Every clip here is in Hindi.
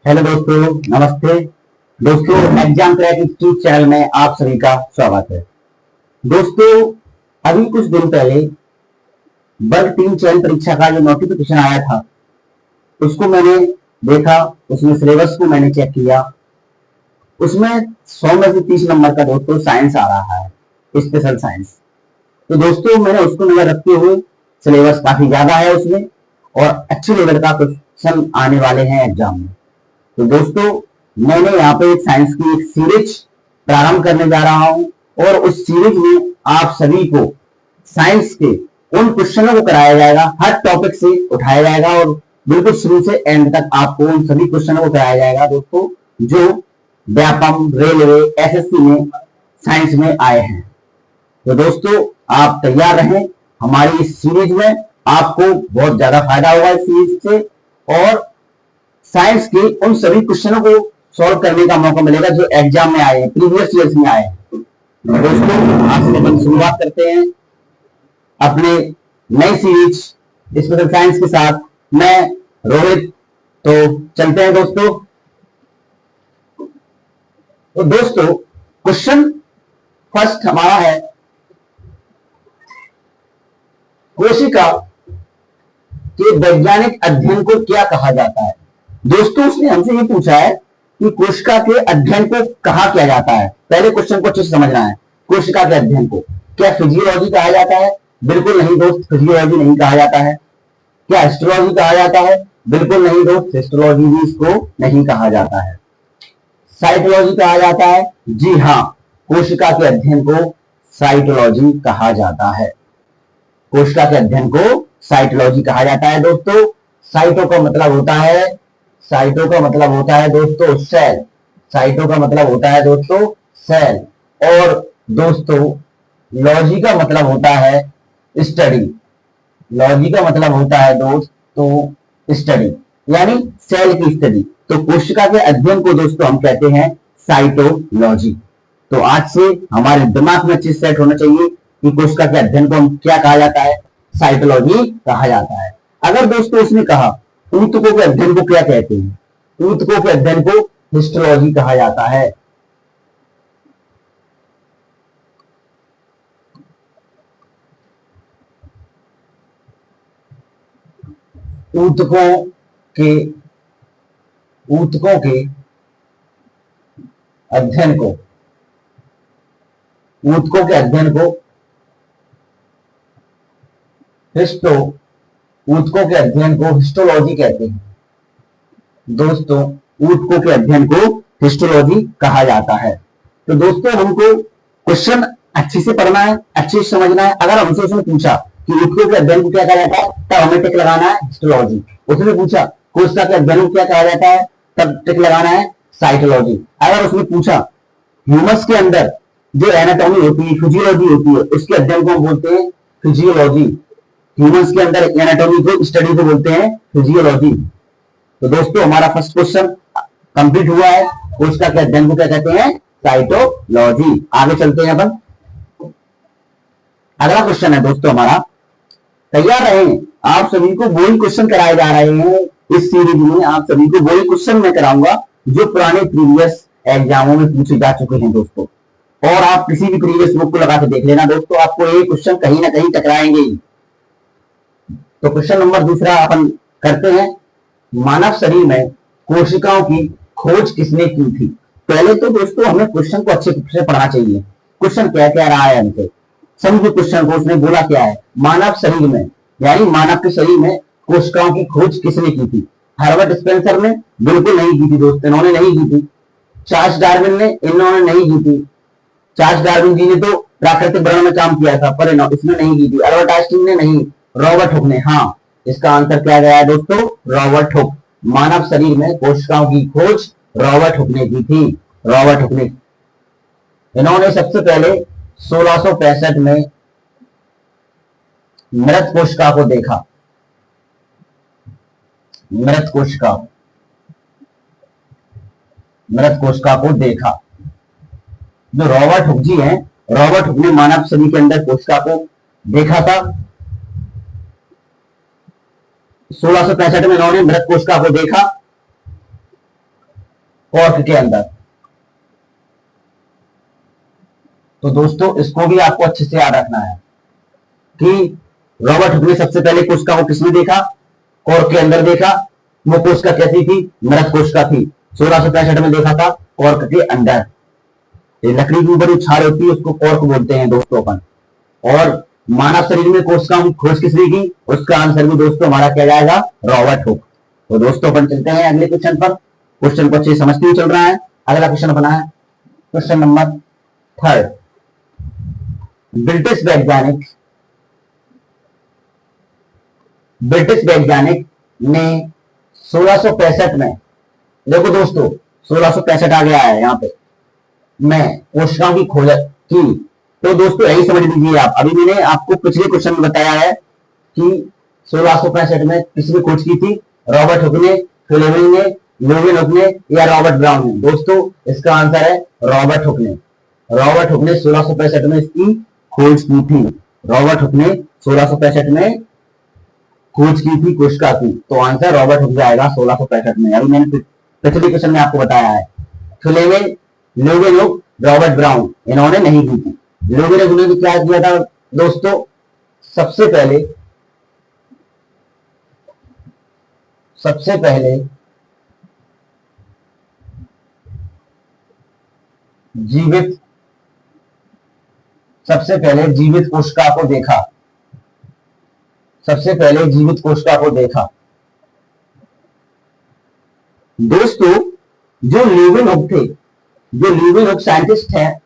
हेलो दोस्तों, नमस्ते दोस्तों। एग्जाम क्रैक इंस्टीट्यूट चैनल में आप सभी का स्वागत है। दोस्तों, अभी कुछ दिन पहले वर्ग 3 चयन परीक्षा का जो नोटिफिकेशन आया था उसको मैंने देखा, उसमें सिलेबस को मैंने चेक किया। उसमें 100 में से 30 नंबर का दोस्तों साइंस आ रहा है, स्पेशल साइंस। तो दोस्तों मैंने उसको नजर रखते हुए, सिलेबस काफी ज्यादा है उसमें और अच्छे लेवल का क्वेश्चन आने वाले हैं एग्जाम में। तो दोस्तों मैंने यहाँ पे एक साइंस की एक सीरीज प्रारंभ करने जा रहा हूं और उस सीरीज में आप सभी को साइंस के उन क्वेश्चनों को कराया जाएगा, हर टॉपिक से उठाया जाएगा और बिल्कुल शुरू से एंड तक आपको उन सभी क्वेश्चनों को कराया जाएगा दोस्तों, जो व्यापम, रेलवे, एसएससी में साइंस में आए हैं। तो दोस्तों आप तैयार रहें, हमारी इस सीरीज में आपको बहुत ज्यादा फायदा होगा इस सीरीज से और साइंस के उन सभी क्वेश्चनों को सॉल्व करने का मौका मिलेगा जो एग्जाम में आए हैं, प्रीवियस ईयर्स में आए हैं। दोस्तों आज से अपन शुरुआत करते हैं अपने नई सीरीज स्पेशल साइंस के साथ। मैं रोहित, तो चलते हैं दोस्तों। तो दोस्तों क्वेश्चन फर्स्ट हमारा है, कोशिका के वैज्ञानिक अध्ययन को क्या कहा जाता है। दोस्तों उसने हमसे ये पूछा है कि कोशिका के अध्ययन को कहा किया जाता है। पहले क्वेश्चन को अच्छे से समझना है। कोशिका के अध्ययन को क्या फिजियोलॉजी कहा जाता है? बिल्कुल नहीं दोस्त, फिजियोलॉजी नहीं कहा जाता है। क्या हिस्टोलॉजी कहा जाता है? बिल्कुल नहीं दोस्त, हिस्टोलॉजी भी इसको नहीं कहा जाता है। साइटोलॉजी कहा जाता है? जी हाँ, कोशिका के अध्ययन को साइटोलॉजी कहा जाता है। कोशिका के अध्ययन को साइटोलॉजी कहा जाता है दोस्तों। साइटो का मतलब होता है, साइटो का मतलब होता है दोस्तों सेल। साइटो का मतलब होता है दोस्तों सेल। और दोस्तों लॉजी का मतलब होता है स्टडी। लॉजी का मतलब होता है दोस्तों स्टडी, यानी सेल की स्टडी। तो कोशिका के अध्ययन को दोस्तों हम कहते हैं साइटोलॉजी। तो आज से हमारे दिमाग में अच्छे सेट होना चाहिए कि कोशिका के अध्ययन को हम क्या कहा जाता है, साइटोलॉजी कहा जाता है। अगर दोस्तों उसने कहा ऊतकों के अध्ययन को क्या कहते हैं, ऊतकों के अध्ययन को हिस्टोलॉजी कहा जाता है। ऊतकों के अध्ययन को, ऊतकों के अध्ययन को ऊतकों के अध्ययन को हिस्टोलॉजी कहते हैं। दोस्तों ऊतकों के अध्ययन को हिस्टोलॉजी कहा जाता है। तो दोस्तों हमको क्वेश्चन अच्छे से पढ़ना है, अच्छे से समझना है। अगर हमसे उसने पूछा कि ऊतकों के अध्ययन को क्या कहा जाता है, तब हमें टिक लगाना है हिस्टोलॉजी। उसने पूछा कोशिका के अध्ययन को क्या कहा जाता है, तब टिक लगाना है साइटोलॉजी। अगर उसने पूछा ह्यूमस के अंदर जो एनाटॉमी होती है, फिजियोलॉजी होती है, उसके अध्ययन को हम बोलते हैं फिजियोलॉजी। ह्यूमंस के अंदर एनाटॉमी को, स्टडी को बोलते हैं फिजियोलॉजी। तो दोस्तों हमारा फर्स्ट क्वेश्चन कंप्लीट हुआ है। कोशिका के अध्ययन को क्या कहते हैं, साइटोलॉजी। आगे चलते हैं अपन। अगला क्वेश्चन है दोस्तों हमारा, तैयार रहें, आप सभी को वही क्वेश्चन कराए जा रहे हैं इस सीरीज में। आप सभी को वही क्वेश्चन मैं कराऊंगा जो पुराने प्रीवियस एग्जामों में पूछे जा चुके हैं दोस्तों। और आप किसी भी प्रीवियस बुक को लगा के देख लेना दोस्तों, आपको ये क्वेश्चन कहीं ना कहीं टकराएंगे ही। तो क्वेश्चन नंबर दूसरा अपन करते हैं, मानव शरीर में कोशिकाओं की खोज किसने की थी। पहले तो दोस्तों हमें क्वेश्चन को अच्छे से पढ़ना चाहिए। क्वेश्चन क्या कह रहा है हमसे, समझो क्वेश्चन को। उसने बोला क्या है, मानव शरीर में, यानी मानव के शरीर में कोशिकाओं की खोज किसने की थी। हर्बर्ट स्पेंसर ने बिल्कुल नहीं की थी दोस्तों, इन्होंने नहीं की थी। चार्ल्स डार्विन ने, इन्होंने नहीं की थी। चार्ल्स डार्विन जी ने तो प्राकृतिक वर्णन में काम किया था, पर इसने नहीं की थी। अल्बर्ट आइंस्टीन ने नहीं, रॉबर्ट हुक ने। हाँ, इसका आंसर क्या गया है दोस्तों, रॉबर्ट हुक। मानव शरीर में कोशिकाओं की खोज रॉबर्ट हुक ने की थी, रॉबर्ट हुक ने। इन्होंने सबसे पहले 1665 में मृत कोशिका को देखा, मृत कोशिका को देखा। जो रॉबर्ट हुक जी हैं, रॉबर्ट हुक ने मानव शरीर के अंदर कोशिका को देखा था। 1665 में इन्होंने मृत कोशिका को देखा कॉर्क के अंदर। तो दोस्तों इसको भी आपको अच्छे से याद रखना है कि रॉबर्ट हुक ने सबसे पहले कोशिका को किसमें देखा? कॉर्क के अंदर देखा। वो कोशिका कैसी थी? मृत कोशिका थी। 1665 में देखा था कॉर्क के अंदर। ये लकड़ी की बड़ी छाल होती है, उसको कॉर्क बोलते हैं दोस्तों अपन। और मानव शरीर में कोशिकाओं की खोज किसने की? उसका आंसर भी दोस्तों हमारा क्या जाएगा? Robert Hooke. तो दोस्तों अपन चलते हैं अगले क्वेश्चन पर। क्वेश्चन को अच्छे समझते हुए चल रहा है। अगला क्वेश्चन अपना है क्वेश्चन नंबर 3। ब्रिटिश वैज्ञानिक ने 1665 में, देखो दोस्तों 1665 आ गया है यहाँ पे, में कोशिकाओं की खोज की। तो दोस्तों यही समझ लीजिए आप, अभी मैंने आपको पिछले क्वेश्चन में बताया है कि 1665 में किसने खोज की थी? रॉबर्ट हुक ने, फ्लेमिंग ने, लुईविन हुक ने या रॉबर्ट ब्राउन ने? दोस्तों इसका आंसर है रॉबर्ट हुक ने। रॉबर्ट हुक ने 1665 में इसकी खोज की थी। रॉबर्ट हुक ने 1665 में खोज की थी कोशिका की। तो आंसर रॉबर्ट हुक जाएगा 1665 में। अभी मैंने पिछले क्वेश्चन में आपको बताया है। फ्लेमिंग, लुईविन हुक, रॉबर्ट ब्राउन, इन्होंने नहीं की थी। लुईविन हुक ने क्या किया था दोस्तों? सबसे पहले जीवित कोशिका को देखा। सबसे पहले जीवित कोशिका को देखा। दोस्तों जो लुईविन हुक थे, जो लुईविन हुक साइंटिस्ट है,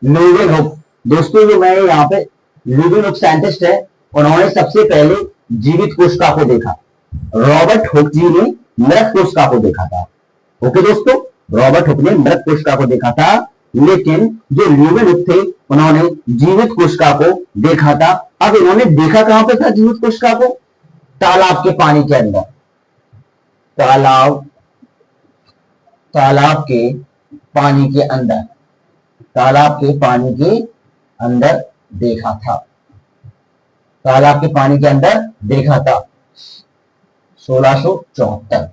लुईविन हुक, दोस्तों जो मैं यहाँ पे लुईविन हुक साइंटिस्ट है, उन्होंने सबसे पहले जीवित कोशिका को देखा। रॉबर्ट हुक जी ने मृत कोशिका को देखा था। ओके दोस्तों, रॉबर्ट हुक ने मृत कोशिका को देखा था, लेकिन जो लुईविन हुक थे उन्होंने जीवित कोशिका को देखा था। अब इन्होंने देखा कहां पे था जीवित कोशिका को? तालाब के पानी के अंदर। तालाब के पानी के अंदर, तालाब के पानी के अंदर देखा था। तालाब के पानी के अंदर देखा था 1674।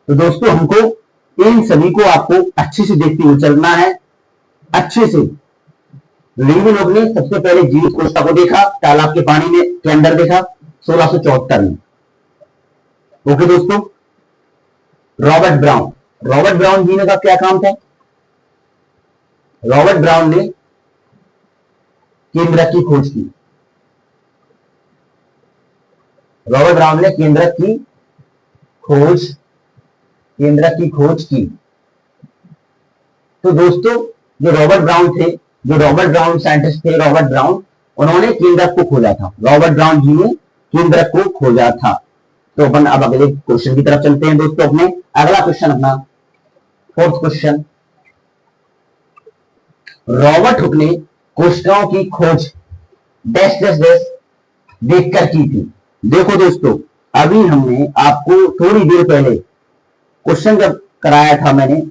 तो दोस्तों हमको इन सभी को आपको अच्छे से देखते हुए चलना है, अच्छे से। लुईविन हुक ने सबसे पहले जीवित कोशिका को देखा, तालाब के पानी में के अंदर देखा 1674 में। ओके दोस्तों, रॉबर्ट ब्राउन जी ने का क्या काम था? रॉबर्ट ब्राउन ने केंद्रक की खोज की। रॉबर्ट ब्राउन ने केंद्रक की खोज की। तो दोस्तों जो रॉबर्ट ब्राउन साइंटिस्ट थे, रॉबर्ट ब्राउन, उन्होंने केंद्रक को खोजा था। रॉबर्ट ब्राउन जी ने केंद्रक को खोजा था। तो अपन अब अगले क्वेश्चन की तरफ चलते हैं दोस्तों। अपने अगला क्वेश्चन अपना 4th क्वेश्चन। रॉबर्ट हुक ने कोशिकाओं की खोज डैश डैश डैश देखकर की थी। देखो दोस्तों, अभी हमने आपको थोड़ी देर पहले क्वेश्चन जब कराया था मैंने,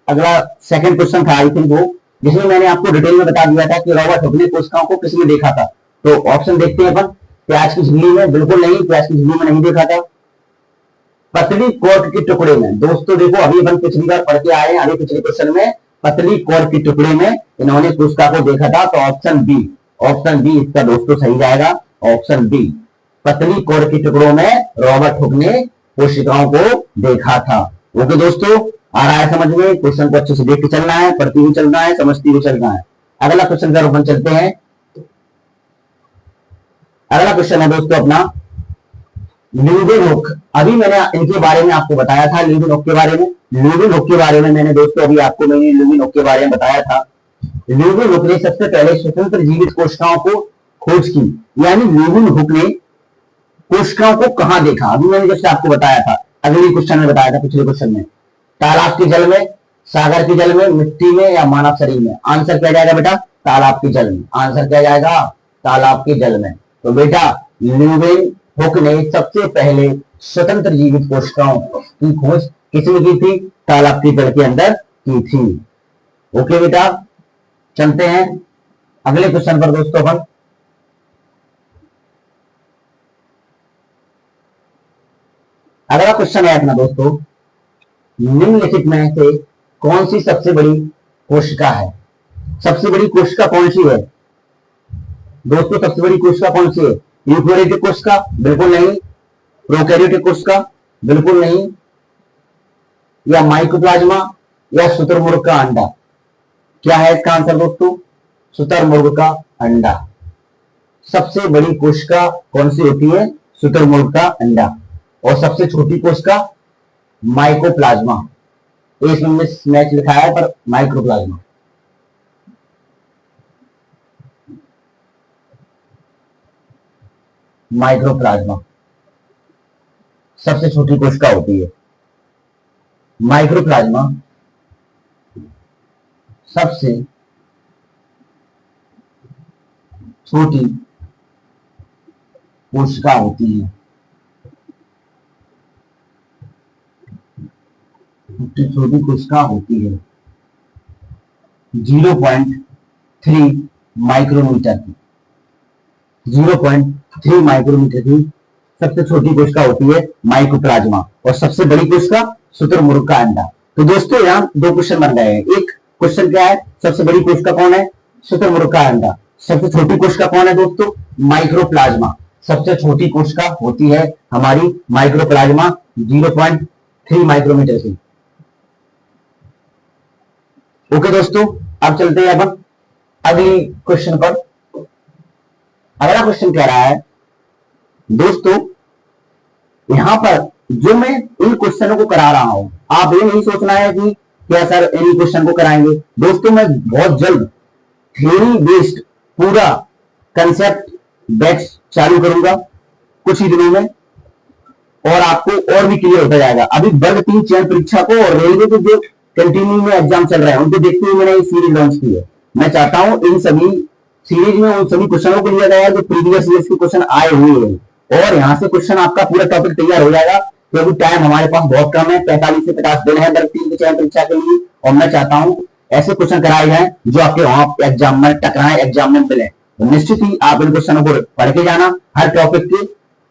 अगला सेकंड क्वेश्चन था आई थिंक वो, जिसमें मैंने आपको डिटेल में बता दिया था कि रॉबर्ट हुक ने कोशिकाओं को किसमें देखा था। तो ऑप्शन देखते हैं अपन। प्याज की झिल्ली में? बिल्कुल नहीं, प्याज की झिल्ली में नहीं देखा था। पतली कॉर्क के टुकड़े में? दोस्तों देखो अभी अपन पिछली बार पढ़ के आए हैं, अभी पिछले क्वेश्चन में पतली कॉर्क के टुकड़े में इन्होंने कोशिका को देखा था। तो ऑप्शन बी इसका दोस्तों सही जाएगा। ऑप्शन बी, पतली कॉर्क के टुकड़ों में रॉबर्ट हुक ने कोशिकाओं को देखा था। ओके दोस्तों, आ रहा है समझ में? क्वेश्चन को अच्छे से देख के चलना है, पढ़ते हुए चलना है, समझते हुए चलना है। अगला क्वेश्चन जरा अपन चलते हैं। अगला क्वेश्चन है दोस्तों अपना लुईविन हुक। अभी मैंने इनके बारे में आपको बताया था, लुईविन हुक के बारे में। लुईविन हुक के बारे में मैंने दोस्तों अभी आपको लुईविन हुक के बारे में बताया था। लुईविन हुक ने सबसे पहले स्वतंत्र जीवित कोशिकाओं को खोज की। यानी लुईविन हुक ने कोशिकाओं को कहां देखा? अभी मैंने जैसे आपको बताया था, अगले क्वेश्चन में बताया था, पिछले क्वेश्चन में। तालाब के जल में, सागर के जल में, मिट्टी में या मानव शरीर में? आंसर क्या जाएगा बेटा? तालाब के जल में। आंसर क्या जाएगा? तालाब के जल में। तो बेटा लुईविन हुक ने सबसे पहले स्वतंत्र जीवित कोशिकाओं की खोज किसने की थी? तालाब के जल के अंदर की थी। ओके बेटा, चलते हैं अगले क्वेश्चन पर दोस्तों अपन। अगला क्वेश्चन है अपना दोस्तों, निम्नलिखित में से कौन सी सबसे बड़ी कोशिका है? सबसे बड़ी कोशिका कौन सी है दोस्तों? सबसे बड़ी कोशिका कौन सी है? यूकेरियोटिक कोशिका? बिल्कुल नहीं। प्रोकैरियोटिक कोशिका? बिल्कुल नहीं। या माइकोप्लाज्मा या शुतुरमुर्ग का अंडा? क्या है इसका आंसर दोस्तों? शुतुरमुर्ग का अंडा। सबसे बड़ी कोशिका कौन सी होती है? शुतुरमुर्ग का अंडा। और सबसे छोटी कोशिका माइकोप्लाज्मा। इसमें मैच लिखा है पर माइक्रोप्लाज्मा। माइक्रोप्लाज्मा सबसे छोटी कोशिका होती है। माइक्रोप्लाज्मा सबसे छोटी कोशिका होती है। सबसे छोटी कोशिका होती है 0.3 माइक्रोमीटर की। 0.3 माइक्रोमीटर की सबसे छोटी कोशिका होती है माइकोप्लाज्मा। और सबसे बड़ी कोशिका शुतुरमुर्ग का अंडा। तो दोस्तों यहाँ दो क्वेश्चन बन गए हैं। एक क्वेश्चन क्या है? सबसे बड़ी कोशिका कौन है? शुतुरमुर्ग का अंडा। सबसे छोटी कोशिका कौन है दोस्तों? माइक्रोप्लाज्मा। सबसे छोटी कोशिका होती है हमारी माइक्रोप्लाज्मा 0.3 माइक्रोमीटर की। ओके दोस्तों, अब चलते हैं अपन अगली क्वेश्चन पर। अगला क्वेश्चन कह रहा है दोस्तों, यहां पर जो मैं इन क्वेश्चनों को करा रहा हूं, आप ये नहीं सोचना है कि क्या सर इन क्वेश्चन को कराएंगे। दोस्तों मैं बहुत जल्द थ्योरी बेस्ड पूरा कंसेप्ट बैच चालू करूंगा कुछ ही दिनों में, और आपको और भी क्लियर होता जाएगा। अभी वर्ग 3 चयन परीक्षा को और रेलवे के जो कंटिन्यू में एग्जाम चल रहे हैं उनको देखते हुए मैंने ये सीरीज लॉन्च की है। मैं चाहता हूं इन सभी सीरीज में उन सभी क्वेश्चनों को लिया जाएगा जो प्रीवियस ईयर्स के क्वेश्चन आए हुए हैं, और यहां से क्वेश्चन आपका पूरा टॉपिक तैयार हो जाएगा। क्योंकि टाइम हमारे पास बहुत कम है, 45 से 50 दिन है वर्ग 3 की चयन परीक्षा के लिए, और मैं चाहता हूं ऐसे क्वेश्चन कराए जाए जो आपके वहां एग्जाम में टकराए, एग्जाम में मिले। तो निश्चित ही आप इन क्वेश्चनों को पढ़ के जाना हर टॉपिक के।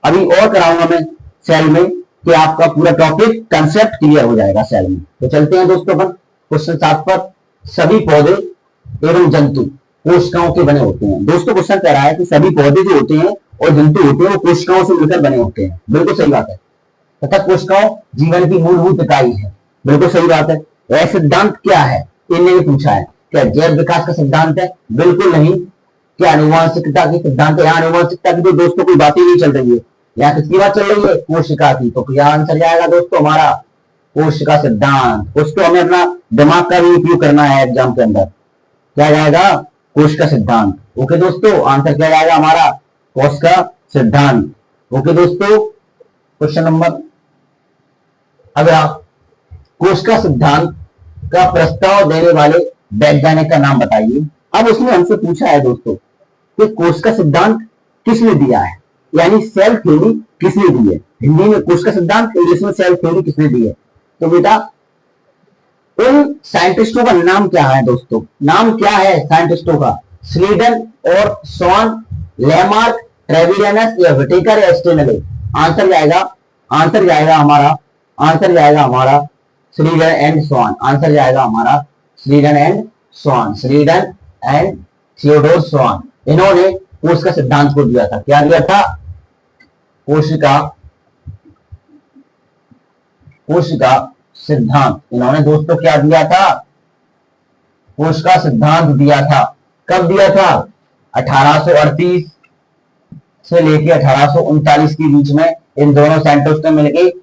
अभी और कराऊंगा मैं सेल में कि आपका पूरा टॉपिक कंसेप्ट क्लियर हो जाएगा सेल में। तो चलते हैं दोस्तों अपन क्वेश्चन 7 पर। सभी पौधे एवं जंतु कोशिकाओं के बने होते हैं। दोस्तों क्वेश्चन कह रहा है कि सभी पौधे जो होते हैं और जंतु होते हैं वो कोशिकाओं से मिलकर बने होते हैं। बिल्कुल सही बात है। तथा कोशिकाओं जीवन की मूलभूत इकाई है। बिल्कुल सही बात है। यह सिद्धांत क्या है? इन्हें भी पूछा है। क्या जैव विकास का सिद्धांत है? बिल्कुल नहीं। क्या अनुवांशिकता की सिद्धांत है? यहाँ अनुवांशिकता की तो दोस्तों कोई बात ही नहीं चल रही है। यहाँ किसकी बात चल रही है? कोशिका की। तो क्या आंसर जाएगा दोस्तों हमारा? कोशिका सिद्धांत। उसको हमें अपना दिमाग का भी उपयोग करना है एग्जाम के अंदर। क्या जाएगा? कोशिका सिद्धांत। ओके दोस्तों, आंसर क्या जाएगा हमारा? कोशिका सिद्धांत। ओके दोस्तों, क्वेश्चन नंबर अगला, कोशिका सिद्धांत का प्रस्ताव देने वाले वैज्ञानिक का नाम बताइए। अब उसने हमसे पूछा है दोस्तों कि कोशिका सिद्धांत किसने दिया है, यानी सेल थ्योरी किसने दी है। हिंदी में कोशिका सिद्धांत, इंग्लिश में सेल थ्योरी किसने दी है। तो बेटा उन साइंटिस्टों का नाम क्या है दोस्तों? नाम क्या है साइंटिस्टों का? स्लीडन और सॉन, लेमार्क, ट्रेविलियनस या विटेकर या स्टेनले। आंसर जाएगा हमारा स्लीडन एंड सॉन। आंसर जाएगा हमारा Schleiden and Schwann. Schleiden and Theodor Schwann, इन्होंने कोशिका सिद्धांत को दिया था। क्या दिया था? कोशिका सिद्धांत। इन्होंने दोस्तों क्या दिया था? कोशिका सिद्धांत दिया था। कब दिया था? 1838 से लेकर 1839 के बीच में इन दोनों साइंटिस्टों ने मिलकर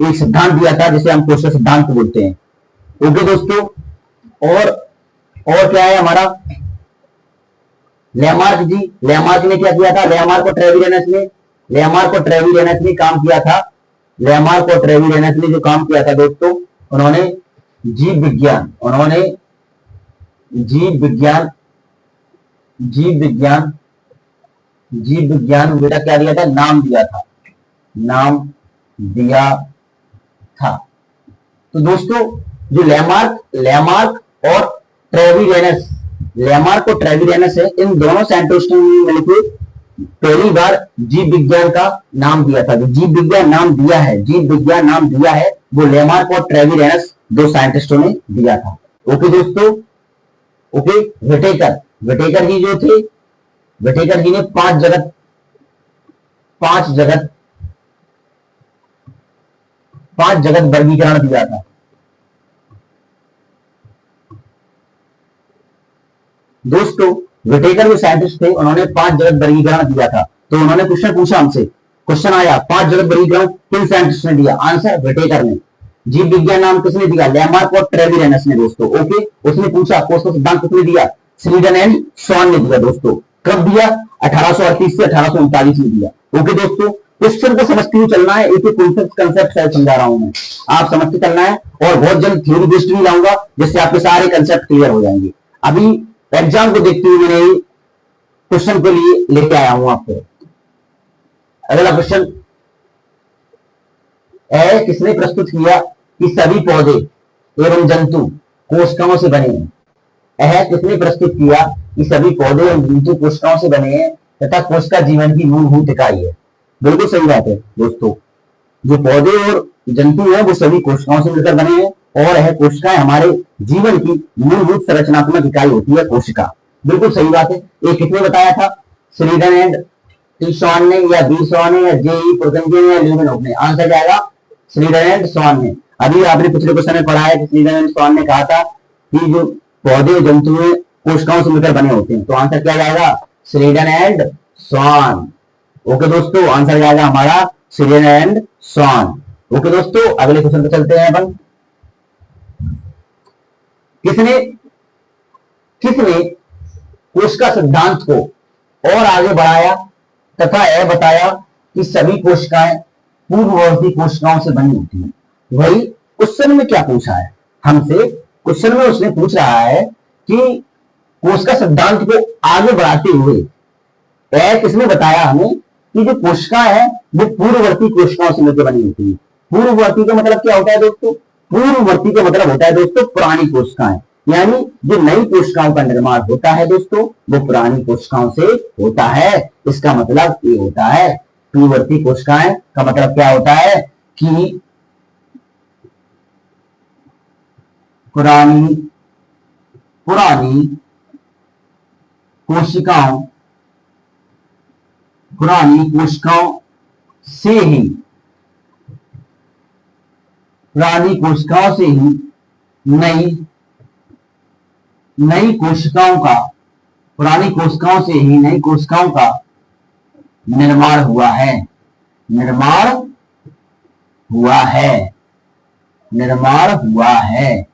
एक सिद्धांत दिया था जिसे हम कोशिका सिद्धांत बोलते हैं। ओके दोस्तों, और क्या है हमारा? लेमार्क जी। लेमार्क ने क्या किया था? लेमार्क और ट्रेविलियनस ने काम किया था। लेमार्क और ट्रेविलियनस ने जो काम किया था दोस्तों, उन्होंने जीव विज्ञान बेटा क्या दिया था? नाम दिया था। तो दोस्तों जो लेमार्क और ट्रेविलियनस है, इन दोनों साइंटिस्टों ने मिलकर पहली बार जीव विज्ञान का नाम दिया था, जो जीव विज्ञान नाम दिया है, जीव विज्ञान नाम दिया है, वो लेमार्क और ट्रेविरेनस दो साइंटिस्टों ने दिया था। ओके दोस्तों, ओके। विटेकर जी जो थे, विटेकर जी ने पांच जगत वर्गीकरण दिया था। दोस्तों विटेकर जो साइंटिस्ट थे, उन्होंने 5 जगत वर्गीकरण दिया था। तो उन्होंने क्वेश्चन पूछा हमसे, क्वेश्चन आया 5 जगत वर्गीकरण किन साइंटिस्ट ने दिया? आंसर विटेकर ने। जीव विज्ञान नाम किसने दिया? लेमार्क और ट्रेविरेनस ने दोस्तों। ओके, उसने पूछा कोष का सिद्धांत किसने दिया? स्लीडन एंड स्वान ने दिया दोस्तों। कब दिया? 1838 से 1839 में दिया। ओके दोस्तों, क्वेश्चन को समझते हुए चलना है, एक एक कंसेप्ट समझा रहा हूं मैं, आप समझते चलना है। और बहुत जल्द थ्योरी बेस्ड भी लाऊंगा, जिससे आपके सारे कंसेप्ट क्लियर हो जाएंगे। अभी एग्जाम को देखते हुए मैंने क्वेश्चन के लिए लेके आया हूं आपको। अगला क्वेश्चन है, किसने प्रस्तुत किया कि सभी पौधे एवं जंतु कोशिकाओं से बने हैं? किसने प्रस्तुत किया कि सभी पौधे एवं जंतु कोशिकाओं से बने हैं तथा कोशिका जीवन की मूलभूत इकाई है? बिल्कुल सही बात है दोस्तों, जो पौधे और जंतु है वो सभी कोशिकाओं से मिलकर बने हैं, और यह कोशिकाएं हमारे जीवन की मूलभूत संरचनात्मक इकाई होती है कोशिका। बिल्कुल सही बात है। एक किसने बताया था? स्लीडन एंड टी स्वान ने, या बी स्वान ने, या जे पुरकंजे ने, या ल्यूमेनॉफ ने? आंसर जाएगा स्लीडन एंड स्वान ने। अभी आपने पिछले क्वेश्चन में पढ़ा है कि स्लीडन एंड स्वान ने कहा था कि जो पौधे जंतु कोशिकाओं से मिलकर बने होते हैं, तो आंसर क्या जाएगा? Schleiden and Schwann. ओके दोस्तों, आंसर जाएगा हमारा स्लीडन एंड स्वान। ओके दोस्तों, अगले क्वेश्चन पे चलते हैं अपन। किसने कोशिका सिद्धांत को और आगे बढ़ाया तथा यह बताया कि सभी कोशिकाएं पूर्ववर्ती कोशिकाओं से बनी होती हैं? वही क्वेश्चन में क्या पूछा है हमसे? क्वेश्चन में उसने पूछ रहा है कि कोशिका सिद्धांत को आगे बढ़ाते हुए किसने बताया हमें कि जो कोशिकाएं हैं वो पूर्ववर्ती कोशिकाओं से मिलकर बनी होती है। पूर्ववर्ती का मतलब क्या होता है दोस्तों? पूर्ववर्ती का मतलब होता है दोस्तों पुरानी कोशिकाएं, यानी जो नई कोशिकाओं का निर्माण होता है दोस्तों वो पुरानी कोशिकाओं से होता है। इसका मतलब ये होता है, पूर्ववर्ती कोशिकाएं का मतलब क्या होता है कि पुरानी कोशिकाओं से ही नई कोशिकाओं का निर्माण हुआ है।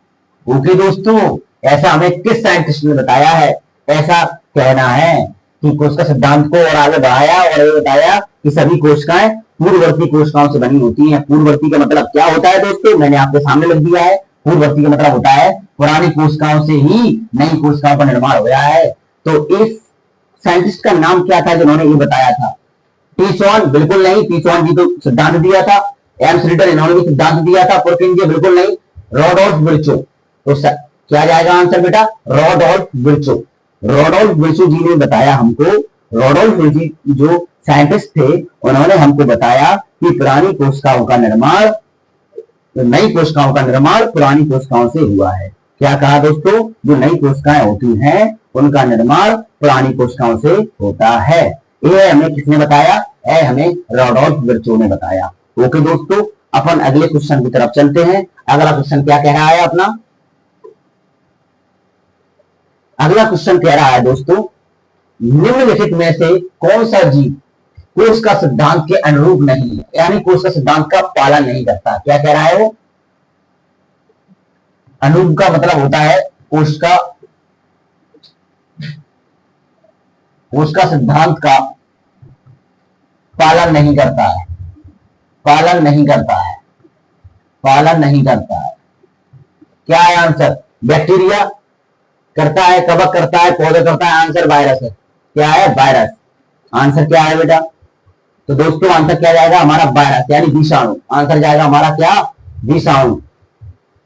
ओके दोस्तों, ऐसा हमें किस साइंटिस्ट ने बताया है? ऐसा कहना है कि कोशिका सिद्धांत को और आगे बढ़ाया और ये बताया कि सभी कोशिकाएं पूर्ववर्ती कोशिकाओं से बनी होती हैं। पूर्ववर्ती का मतलब क्या होता है दोस्तों? मैंने आपके सामने लिख दिया है। पूर्ववर्ती का मतलब होता है पुरानी कोशिकाओं से ही नई कोशिकाओं का निर्माण हो रहा है। तो इस साइंटिस्ट का नाम क्या था जिन्होंने ये बताया था? टी स्वान? बिल्कुल नहीं, टी स्वान जी तो सिद्धांत दिया था। एम स्लीडन, इन्होंने भी सिद्धांत दिया था। पुरकिंजे? बिल्कुल नहीं। रॉडोल्फ विर्चो। तो क्या जाएगा आंसर बेटा? रॉडोल्फ विर्चो। रॉडोल्फ विर्चो जी ने बताया हमको। रॉडोल्फ विर्चो जो साइंटिस्ट थे, उन्होंने हमको बताया कि पुरानी कोशिकाओं का निर्माण, नई कोशिकाओं का निर्माण पुरानी कोशिकाओं से हुआ है। क्या कहा दोस्तों? जो नई कोशिकाएं होती हैं उनका निर्माण पुरानी कोशिकाओं से होता है। ये हमें किसने बताया? हमें रॉडोल्फ विर्चो ने बताया। ओके दोस्तों, अपन अगले क्वेश्चन की तरफ चलते हैं। अगला क्वेश्चन क्या कह रहा है अपना? अगला क्वेश्चन कह रहा है दोस्तों, निम्नलिखित में से कौन सा जीव कोशिका सिद्धांत के अनुरूप नहीं है, यानी कोशिका सिद्धांत का पालन नहीं करता? क्या कह रहा है वो? अनुरूप का मतलब होता है कोशिका सिद्धांत का पालन नहीं करता है। क्या है आंसर? बैक्टीरिया करता है, कवक करता है, पौधा करता है? आंसर वायरस है। क्या है? वायरस। आंसर क्या है बेटा? तो दोस्तों आंसर क्या जाएगा हमारा? वायरस, यानी विषाणु। आंसर जाएगा हमारा क्या? विषाणु।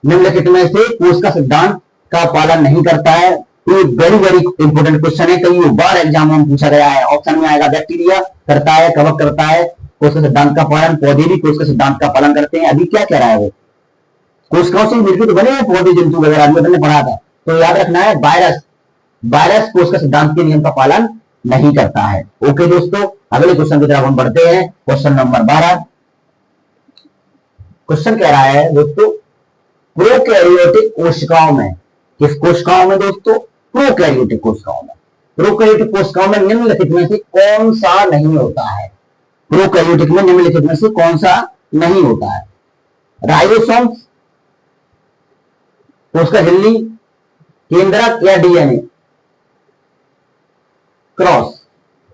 निम्नलिखित में से कोशिका सिद्धांत का पालन नहीं करता है, ये वेरी वेरी इंपॉर्टेंट क्वेश्चन है, कई बार एग्जाम में पूछा गया है। ऑप्शन में आएगा बैक्टीरिया करता है, कवक करता है कोशिका सिद्धांत का पालन, पौधे भी कोशिका सिद्धांत का पालन करते हैं। अभी क्या कह रहा है वो, कोशिकाओं से मिलकर तो बने हैं पौधे, जंतु वगैरह, भी हमने पढ़ा था। तो याद रखना है वायरस, वायरस कोशिका सिद्धांत के नियम का पालन नहीं करता है। ओके दोस्तों, अगले क्वेश्चन की तरफ हम बढ़ते हैं। Question number 12। क्वेश्चन कह रहा है दोस्तों, प्रोकैरियोटिक कोशिकाओं में, किस कोशिकाओं में दोस्तों, प्रोकैरियोटिक कोशिकाओं में, प्रोकैरियोटिक कोशिकाओं में निम्नलिखित में से कौन सा नहीं होता है? प्रोकैरियोटिक में निम्नलिखित में से कौन सा नहीं होता है? राइबोसोम्स, कोशिका झिल्ली, केंद्रक या डीएनए? क्रॉस,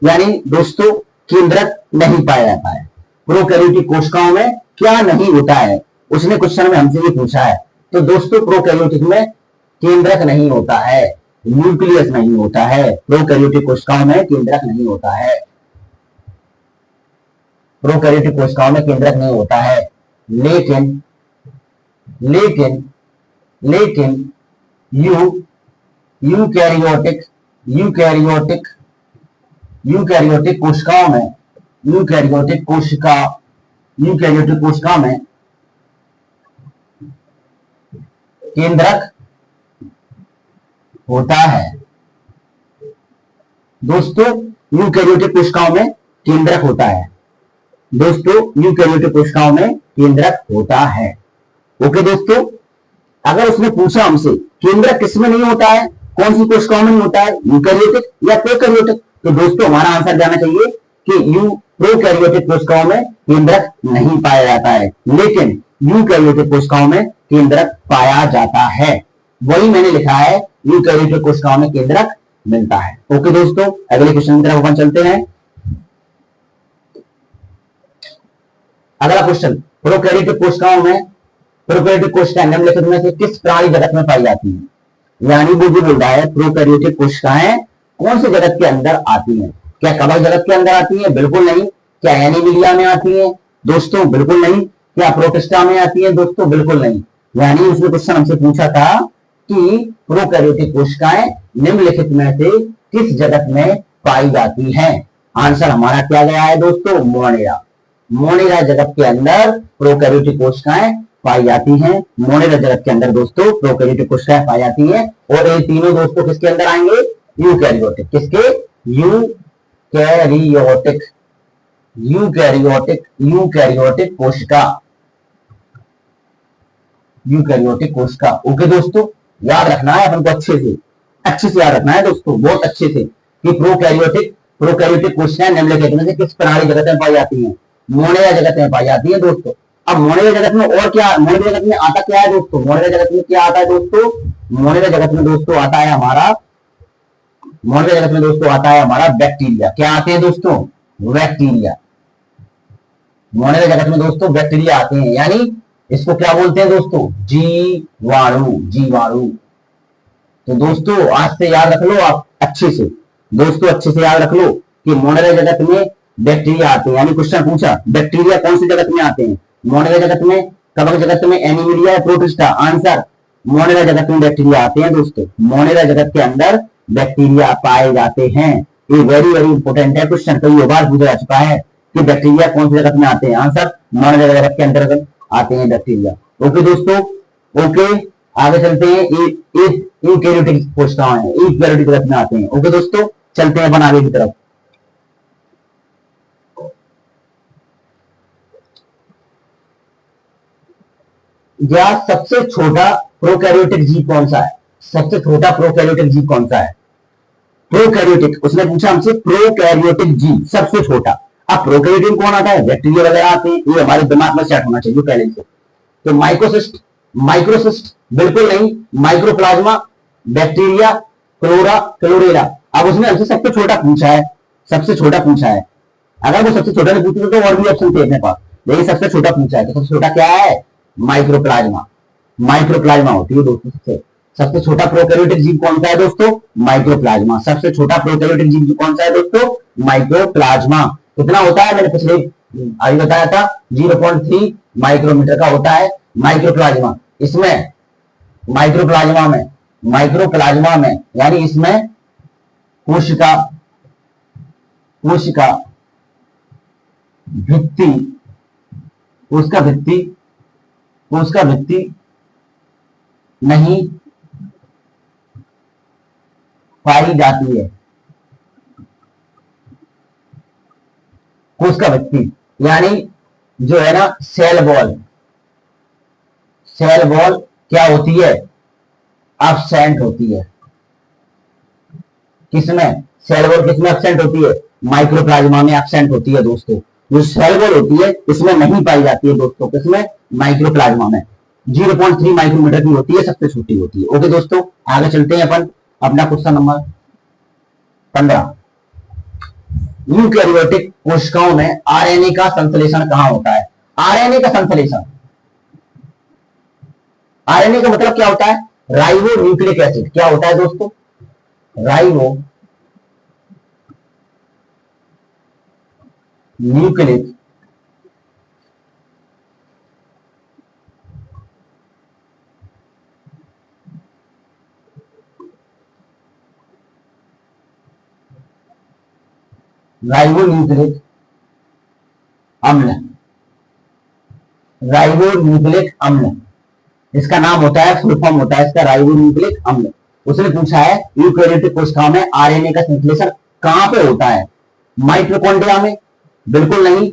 यानी दोस्तों केंद्रक नहीं पाया जाता है। प्रोकैरियोटिक कोशिकाओं में क्या नहीं होता है, उसने क्वेश्चन में हमसे ये पूछा है। तो दोस्तों प्रोकैरियोटिक में केंद्रक नहीं होता है, न्यूक्लियस नहीं होता है। प्रोकैरियोटिक कोशिकाओं में केंद्रक नहीं होता है, प्रोकैरियोटिक कोशिकाओं में केंद्रक नहीं होता है। लेकिन लेकिन लेकिन यूकैरियोटिक यूकैरियोटिक कोशिकाओं में, यूकैरियोटिक कोशिका में केंद्रक होता है। दोस्तों यूकैरियोटिक कोशिकाओं में केंद्रक होता है, दोस्तों यूकैरियोटिक कोशिकाओं में केंद्रक होता है। ओके दोस्तों, अगर उसने पूछा हमसे केंद्रक किसमें नहीं होता है, कौन सी कोशिकाओं में नहीं होता है, यूकैरियोटिक या प्रोकैरियोटिक, तो दोस्तों हमारा आंसर जाना चाहिए कि प्रोकैरियोटिक कोशिकाओं में केंद्रक नहीं पाया जाता है, लेकिन यूकैरियोटिक कोशिकाओं में केंद्रक पाया जाता है। वही मैंने लिखा है, यूकैरियोटिक कोशिकाओं में केंद्रक मिलता है। ओके दोस्तों, अगले क्वेश्चन की तरफ अपन चलते हैं। अगला क्वेश्चन, प्रोकैरियोटिक कोशिकाओं में, प्रोकैरियोटिक कोशिकाएं निम्नलिखित में से किस प्राणी जगत में पाई जाती हैं? यानी वो जो बोल रहा है प्रोकैरियोटिक कोशिकाएं कौन से जगत के अंदर आती हैं? क्या कवक जगत के अंदर आती हैं? बिल्कुल नहीं। क्या एनीमिलिया में आती हैं? दोस्तों बिल्कुल नहीं। क्या प्रोटिस्टा में आती है? दोस्तों बिल्कुल नहीं। यानी उसने क्वेश्चन हमसे पूछा था कि प्रोकैरियोटिक कोशिकाएं निम्नलिखित में से किस जगत में पाई जाती हैं? आंसर हमारा क्या गया है दोस्तों, मोनेरा। मोनेरा जगत के अंदर प्रोकैरियोटिक कोशिकाएं पाई जाती हैं। मोनेरा जगत के अंदर दोस्तों प्रोकैरियोटिक कोशिकाएं पाई जाती हैं। और ये तीनों दोस्तों किसके अंदर आएंगे? यूकैरियोटिक। किसके? यूकैरियोटिक, यूकैरियोटिक, यूकैरियोटिक कोशिका, यूकैरियोटिक कोशिका। ओके दोस्तों, याद रखना है अपन को, अच्छे से याद रखना है दोस्तों, बहुत अच्छे से, कि प्रोकैरियोटिक कोशिकाएं निम्नलिखित में से किस प्राणी जगत में पाई जाती हैं? मोनेरा जगत में पाई जाती है दोस्तों। अब मोनेरा जगत में और क्या, मोनेरा जगत में आता क्या है दोस्तों? मोनेरा जगत में क्या आता है दोस्तों? मोनेरा जगत में दोस्तों आता है हमारा, मोनेरा जगत में दोस्तों आता है हमारा बैक्टीरिया। क्या आते हैं दोस्तों? बैक्टीरिया। मोनेरा जगत में दोस्तों बैक्टीरिया आते हैं, यानी इसको क्या बोलते हैं दोस्तों? जीवाणु, जीवाणु। तो दोस्तों आज से याद रख लो आप अच्छे से, दोस्तों अच्छे से याद रख लो कि मोनेरा जगत में बैक्टीरिया आते हैं। यानी क्वेश्चन पूछा बैक्टीरिया कौन सी जगत में आते हैं? मोनेरा जगत में, कवक जगत में एनीमिलिया, प्रोटिस्टा? आंसर मोनेरा जगत में बैक्टीरिया आते हैं दोस्तों। मोनेरा जगत के अंदर बैक्टीरिया पाए जाते हैं। ये वेरी वेरी इंपॉर्टेंट है क्वेश्चन, कई बार पूछा जा चुका है कि बैक्टीरिया कौन सी जगत में आते हैं। आंसर मोनेरा जगत के अंतर्गत आते हैं बैक्टीरिया। ओके दोस्तों, ओके आगे चलते हैं। यूकैरियोटिक कोशिकाएं हैं, यूकैरियोटिक जगत में आते हैं। ओके दोस्तों, चलते हैं अपन आगे की तरफ। या सबसे छोटा प्रोकैरियोटिक जीव कौन सा है? सबसे छोटा प्रोकैरियोटिक जीव कौन सा है? प्रोकैरियोटिक, उसने पूछा हमसे प्रोकैरियोटिक जीव सबसे छोटा। अब प्रोकैरियोटिक कौन आता है? बैक्टीरिया वगैरह आते हैं, ये हमारे दिमाग में सेट होना चाहिए पहले से। तो माइक्रोसिस्ट, माइक्रोसिस्ट बिल्कुल नहीं। माइक्रोप्लाज्मा, बैक्टीरिया, क्लोरा, क्लोरेला। अब उसने हमसे सबसे छोटा पूछा है, सबसे छोटा पूछा है। अगर वो सबसे छोटा नहीं पूछा तो और भी ऑप्शन थे अपने पास, लेकिन सबसे छोटा पूछा है। तो सबसे छोटा क्या है? माइक्रोप्लाज्मा। माइक्रोप्लाज्मा होती है दोस्तों सबसे छोटा प्रोकैरियोटिक जीव कौन सा है दोस्तों? माइक्रोप्लाज्मा। सबसे छोटा प्रोकैरियोटिक जीव कौन सा है दोस्तों? माइक्रोप्लाज्मा। कितना होता है? मैंने पिछले अभी बताया था 0.3 माइक्रोमीटर का होता है माइक्रोप्लाज्मा। इसमें माइक्रोप्लाज्मा में माइक्रोप्लाज्मा में, यानी इसमें कोशिका कोशिका भित्ति उसका भित्ति उसका भित्ति नहीं पाई जाती है। कोशिका भित्ति यानी जो है ना सेल वॉल क्या होती है? एब्सेंट होती है। किसमें? सेल वॉल किसमें एब्सेंट होती है? माइक्रोप्लाज्मा में एब्सेंट होती है दोस्तों। जो सेल वॉल होती है इसमें नहीं पाई जाती है दोस्तों। किसमें? माइक्रोप्लाज्मा में। 0.3 माइक्रोमीटर की होती है, सबसे छोटी होती है। ओके दोस्तों, आगे चलते हैं अपन अपना क्वेश्चन नंबर 15। यूकैरियोटिक कोशिकाओं में आरएनए का संश्लेषण कहां होता है? आरएनए का संश्लेषण, आरएनए का मतलब क्या होता है? Ribo nucleic acid. क्या होता है दोस्तों? राइबो न्यूक्लिक राइबोन्यूक्लिक अम्ल, राइबोन्यूक्लिक अम्ल इसका नाम होता है, फुल फॉर्म होता है इसका राइबोन्यूक्लिक अम्ल। उसने पूछा है यूकैरियोटिक कोशिकाओं में आरएनए का संश्लेषण कहां पे होता है? माइटोकॉन्ड्रिया में? बिल्कुल नहीं।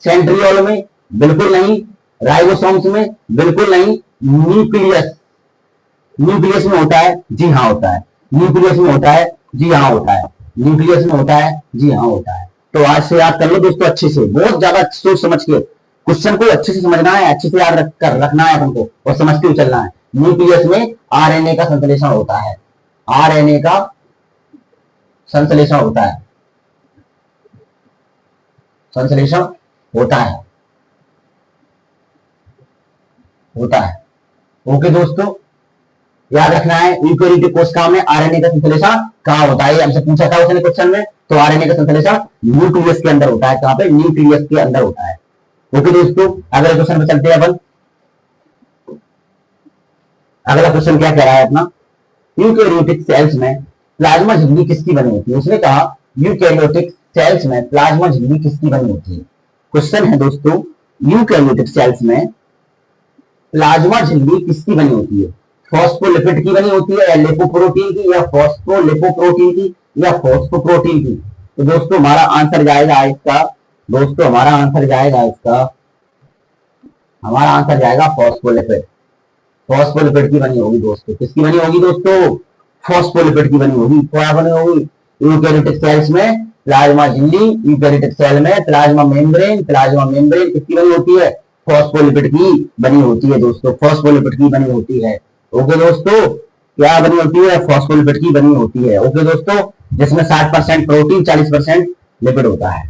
सेंट्रियोल में? बिल्कुल नहीं। राइबोसोम्स में? बिल्कुल नहीं। न्यूक्लियस, न्यूक्लियस में होता है? जी हाँ होता है। न्यूक्लियस में होता है? जी हाँ होता है। न्यूक्लियस में होता है? जी हाँ होता है। तो आज से याद कर लो दोस्तों अच्छे से, बहुत ज्यादा सोच समझ के क्वेश्चन को अच्छे से समझना है, अच्छे से याद रखना है अपन को और समझते हुए चलना है। न्यूक्लियस में आरएनए का संश्लेषण होता है, आरएनए का संश्लेषण होता है, संश्लेषण होता है, होता है। ओके दोस्तों, याद रखना है यूकैरियोटिक कोशिकाओं में आरएनए का संश्लेषण कहां होता है? हमसे पूछा था उसने क्वेश्चन में। तो आरएनए का संश्लेषण न्यूक्लियस के अंदर होता है। कहां पे? न्यूक्लियस के अंदर होता है। ओके दोस्तों, अगले क्वेश्चन पे चलते हैं अपन। अगला क्वेश्चन क्या कह रहा है अपना? यूकैरियोटिक सेल्स में प्लाज्मा झिल्ली किसकी बनी होती है? उसने कहा यूकैरियोटिक सेल्स में प्लाज्मा झिल्ली किसकी बनी होती है। क्वेश्चन है दोस्तों, यूकैरियोटिक सेल्स में प्लाज्मा झिल्ली किसकी बनी होती है? फॉस्फोलिपिड की बनी होती है, या लिपोप्रोटीन की, या फॉस्फोलिपोप्रोटीन की, या फॉस्फोप्रोटीन की? तो दोस्तों हमारा आंसर जाएगा इसका, दोस्तों हमारा आंसर जाएगा इसका, हमारा आंसर जाएगा फॉस्फोलिपिड। फॉस्फोलिपिड की बनी होगी दोस्तों। किसकी बनी होगी दोस्तों? फॉस्फोलिपिड की बनी होगी। क्या बनी होगी? यूकैरियोटिक सेल्स में प्लाज्मा झिल्ली, यूकैरियोटिक सेल में प्लाज्मा मेम्ब्रेन, प्लाज्मा मेम्ब्रेन किसकी बनी होती है? फॉस्फोलिपिड की बनी होती है दोस्तों, फॉस्फोलिपिड की बनी होती है। ओके दोस्तों, क्या बनी होती है? फॉस्फोलिपिड की बनी होती है। ओके दोस्तों, जिसमें 60% प्रोटीन 40% लिपिड होता है।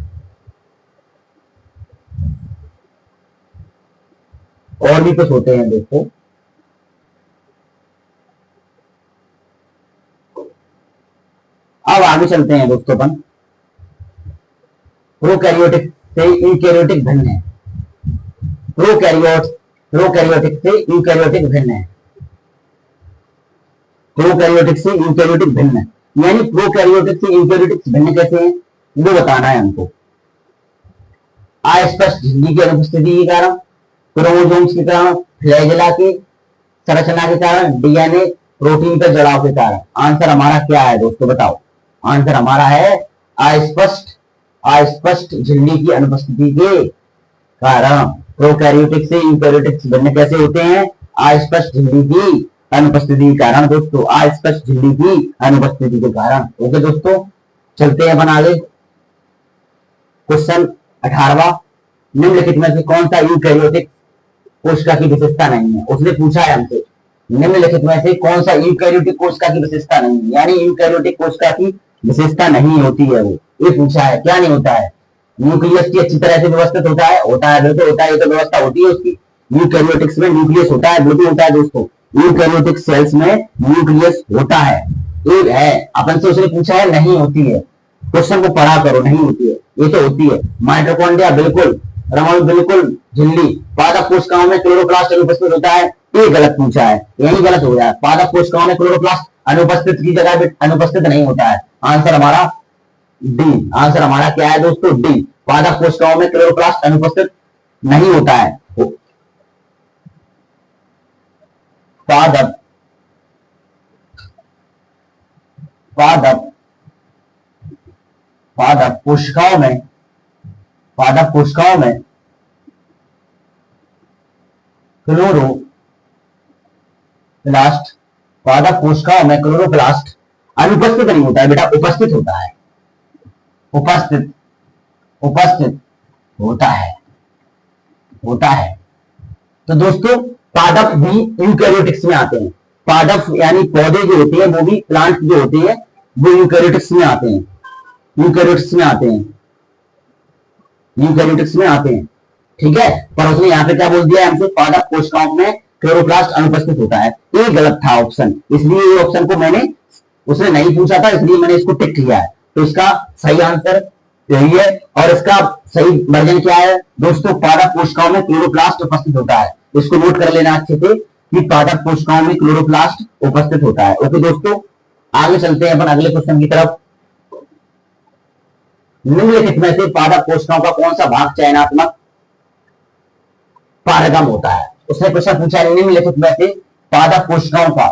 और भी कुछ होते हैं दोस्तों। अब आगे चलते हैं दोस्तों अपन। प्रोकैरियोटिक से यूकैरियोटिक भिन्न है। प्रोकैरियोटिक से यूकैरियोटिक भिन्न है। प्रोकैरियोटिक से यूकैरियोटिक भिन्न है, यानी प्रोकैरियोटिक से यूकैरियोटिक भिन्न कैसे हैं वो बताना है हमको। अस्पष्ट झिल्ली की अनुपस्थिति के कारण, क्रोमोसोम्स के कारण, फ्लैजेला के संरचना के कारण, डीएनए प्रोटीन पर जड़ाव के कारण। आंसर हमारा क्या है दोस्तों बताओ? आंसर हमारा है अस्पष्ट झिल्ली की अनुपस्थिति के कारण। प्रोकैरियोटिक से यूकैरियोटिक भिन्न कैसे होते हैं? अस्पष्ट झिल्ली की अनुपस्थिति के कारण दोस्तों, अस्पष्ट झिल्ली की अनुपस्थिति के कारण। ओके दोस्तों, चलते हैं अपन आगे। क्वेश्चन 18वां, निम्नलिखित में से कौन सा यूकैरियोटिक कोशिका की विशेषता नहीं है? उसने पूछा है हमसे निम्नलिखित में से कौन सा यूकैरियोटिक कोशिका की विशेषता नहीं है, यानी यूकैरियोटिक कोशिका की विशेषता नहीं होती है वो, ये पूछा है। क्या नहीं होता है? न्यूक्लियस की अच्छी तरह से व्यवस्थित होता है, होता है बिल्कुल होता है, ये तो व्यवस्था होती है उसकी। यूकैरियोटिक्स में न्यूक्लियस होता है, बिल्कुल होता है दोस्तों। यूकैरियोटिक सेल्स में न्यूक्लियस होता है, एक है। अपन से उसने पूछा है नहीं होती है, क्वेश्चन को पढ़ा करो, नहीं होती है, ये तो होती है। माइटोकॉन्ड्रिया बिल्कुल, परमाणु बिल्कुल, झिल्ली, पादप कोशिकाओं में क्लोरोप्लास्ट अनुपस्थित होता है, ये गलत पूछा है, यही गलत हो गया। पादप कोशिकाओं में क्लोरोप्लास्ट अनुपस्थित की जगह अनुपस्थित नहीं होता है। आंसर हमारा डी। आंसर हमारा क्या है दोस्तों? डी। पादप कोशिकाओं में क्लोरोप्लास्ट अनुपस्थित नहीं होता है। पादप पादप पादप कोशिकाओं में क्लोरोप्लास्ट पादप कोशिकाओं में क्लोरोप्लास्ट अनुपस्थित नहीं होता है बेटा, उपस्थित होता है। उपस्थित होता है। तो दोस्तों पादप भी यूकेरियोटिक्स में आते हैं। पादप यानी पौधे जो होते हैं वो भी, प्लांट जो होते हैं वो यूकेरियोटिक्स में आते हैं। ठीक है, पर उसने यहाँ पे क्या बोल दिया हमसे? पादप कोशिकाओं में क्लोरोप्लास्ट अनुपस्थित होता है। ये गलत था ऑप्शन, इसलिए ये ऑप्शन को मैंने, उसने नहीं पूछा था इसलिए मैंने इसको टिक किया है। तो इसका सही आंसर यही है। और इसका सही वर्जन क्या है दोस्तों? पादप कोशिकाओं में क्लोरोप्लास्ट उपस्थित होता है। इसको नोट कर लेना अच्छे से कि पादप कोशिकाओं में क्लोरोप्लास्ट उपस्थित होता है। ओके दोस्तों, आगे चलते हैं अपन अगले क्वेश्चन की तरफ। निम्नलिखित में से पादप कोशिकाओं का कौन सा भाग चयनात्मक पारगम होता है? उसने क्वेश्चन पूछा है निम्नलिखित में से पादप कोशिकाओं का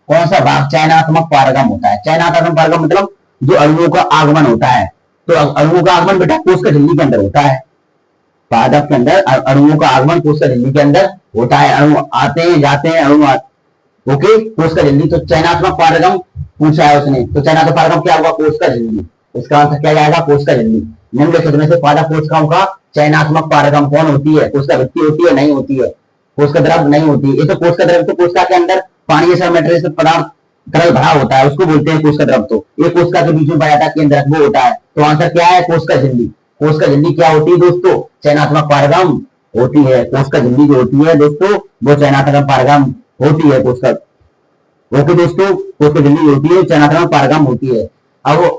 कौन सा भाग चयनात्मक पारगम होता है? चयनात्मक पारगम मतलब जो अणुओं का आगमन होता है। तो अणुओं का आगमन बेटा कोश का झिल्ली के अंदर होता है। पादप के अंदर अणुओं का आगमन कोश का झिल्ली के अंदर होता है। अणु आते हैं जाते हैं, ओके, कोश का झिल्ली। तो चयनात्मक पारगम पूछा है उसने, तो चयनात्मक पारगम क्या होगा? कोश का झिल्ली। इसका आंसर क्या जाएगा? कोश का झिल्ली। निम्नलिखित में से पादप कोशिकाओं का चयनात्मक पारगम कौन होती है? कोशिका भित्ति होती है? नहीं होती है। कोशिका द्रव नहीं होती। ये तो कोशिका द्रव तो कोशिका के अंदर पानी जैसा मेटेरियल पदार्थ तरल भरा होता है, उसको बोलते हैं कोशिका द्रव। तो ये कोशिका के बीच में पाया जाता है, केंद्रक वो होता है। तो आंसर क्या है? कोशिका झिल्ली। कोशिका झिल्ली क्या होती है दोस्तों? चयनात्मक पारगम होती है। कोशिका झिल्ली जो होती है दोस्तों वो चयनात्मक पारगम होती है। कोशिका, ओके दोस्तों, कोशिका झिल्ली होती है, चयनात्मक पारगम होती है। अब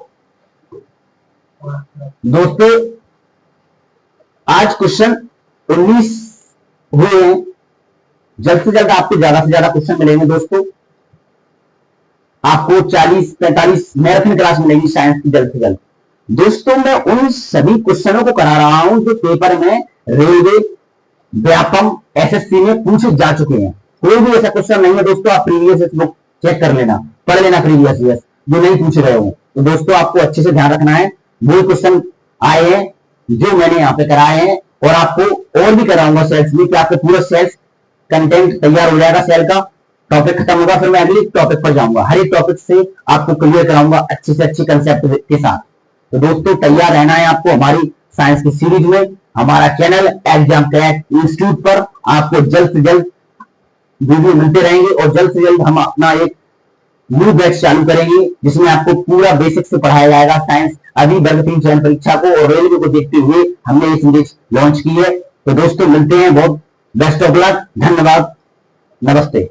दोस्तों आज क्वेश्चन 19 हुए हैं। जल्द से जल्द आपको ज्यादा से ज्यादा क्वेश्चन मिलेंगे दोस्तों। आपको 40-45 मैराथन क्लास मिलेगी साइंस की जल्द से जल्द। दोस्तों मैं उन सभी क्वेश्चनों को करा रहा हूं जो पेपर में रेलवे, व्यापम, एसएससी में पूछे जा चुके हैं। कोई भी ऐसा क्वेश्चन नहीं है दोस्तों, आप प्रीवियस बुक चेक कर लेना, पढ़ लेना प्रीवियस ईयर जो नहीं पूछ रहे हो। तो दोस्तों आपको अच्छे से ध्यान रखना है, वो क्वेश्चन आए हैं जो मैंने यहाँ पे कराए हैं, और आपको और भी कराऊंगा सेल्स में कि आपके पूरा सेल्स कंटेंट तैयार हो जाएगा। सेल का टॉपिक खत्म होगा, फिर मैं अगले टॉपिक पर जाऊंगा। हर एक टॉपिक से आपको क्लियर कराऊंगा अच्छे से अच्छे कंसेप्ट के साथ। तो दोस्तों तैयार रहना है आपको हमारी साइंस की सीरीज में। हमारा चैनल एग्जाम क्रैक इंस्टीट्यूट पर आपको जल्द से जल्द वीडियो मिलते रहेंगे, और जल्द से जल्द हम अपना एक न्यू बैच चालू करेंगे जिसमें आपको पूरा बेसिक से पढ़ाया जाएगा साइंस। अभी वर्ग 3 चयन परीक्षा को और रेलवे को देखते हुए हमने ये सीरीज लॉन्च की है। तो दोस्तों मिलते हैं, बहुत बेस्ट ऑफ लक, धन्यवाद, नमस्ते।